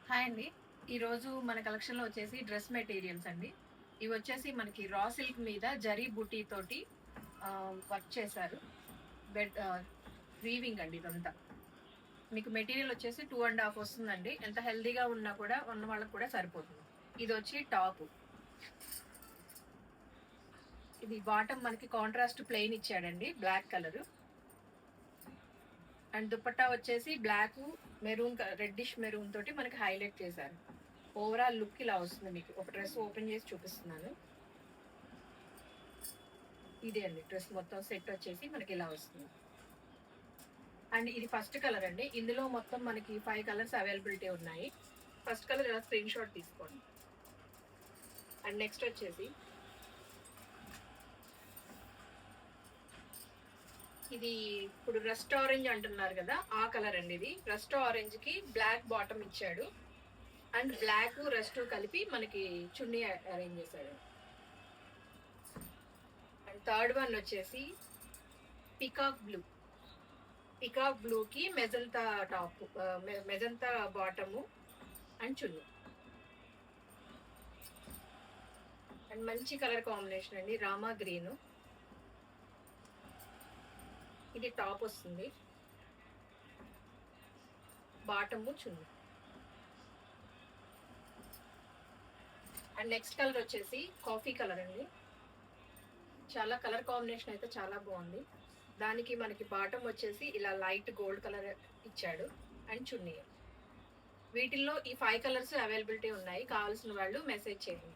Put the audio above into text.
Hi అండి. ఈరోజు మన కలెక్షన్‌లో వచ్చేసి డ్రెస్ మెటీరియల్స్ అండి. ఇవొచ్చేసి మనకి రా సిల్క్ మీద జరీ బూటీ తోటి వర్క్ చేశారు. బెడ్ వీవింగ్ అండి ఇదంతా. మీకు మెటీరియల్ వచ్చేసి 2 ½ వస్తుందండి. ఎంత హెల్తీగా ఉన్నా కూడా ఉన్న వాళ్ళకి కూడా సరిపోతుంది. ఇదొచ్చి టాపు. ఇది బాటమ్ మనకి కాంట్రాస్ట్ ప్లెయిన్ ఇచ్చాడండి. Black colour. అండ్ దుపట్టా వచ్చేసి బ్లాకు, రెడ్డిష్ మెరూన్ తోటి మనకి హైలైట్ చేశారు. ఓవరాల్ లుక్ ఇలా వస్తుంది మీకు. ఒక డ్రెస్ ఓపెన్ చేసి చూపిస్తున్నాను. ఇదే అండి డ్రెస్ మొత్తం సెట్ వచ్చేసి మనకి ఇలా వస్తుంది. అండ్ ఇది ఫస్ట్ కలర్ అండి. ఇందులో మొత్తం మనకి 5 కలర్స్ అవైలబిలిటీ ఉన్నాయి. ఫస్ట్ కలర్ ఇలా స్క్రీన్ షాట్ తీసుకోండి. అండ్ నెక్స్ట్ వచ్చేసి ఇది ఇప్పుడు రస్ట్ ఆరెంజ్ అంటున్నారు కదా, ఆ కలర్ అండి. ఇది రస్ట్ ఆరెంజ్ కి బ్లాక్ బాటమ్ ఇచ్చాడు. అండ్ బ్లాక్ రస్ట్ కలిపి మనకి చున్నీ అరేంజ్ చేశాడు. అండ్ థర్డ్ వన్ వచ్చేసి పికాక్ బ్లూ. పికాక్ బ్లూ కి magenta top, magenta bottom and chunni. And మంచి కలర్ కాంబినేషన్ అండి, రామా గ్రీన్. ఇది టాప్ వస్తుంది, bottom chunni. And next colour వచ్చేసి కాఫీ కలర్ అండి. చాలా కలర్ కాంబినేషన్ అయితే చాలా బాగుంది. దానికి మనకి బాటమ్ వచ్చేసి ఇలా లైట్ గోల్డ్ కలర్ ఇచ్చాడు అండ్ చున్నీ. వీటిల్లో ఈ 5 కలర్స్ అవైలబిలిటీ ఉన్నాయి. కావాల్సిన వాళ్ళు మెసేజ్ చేయండి.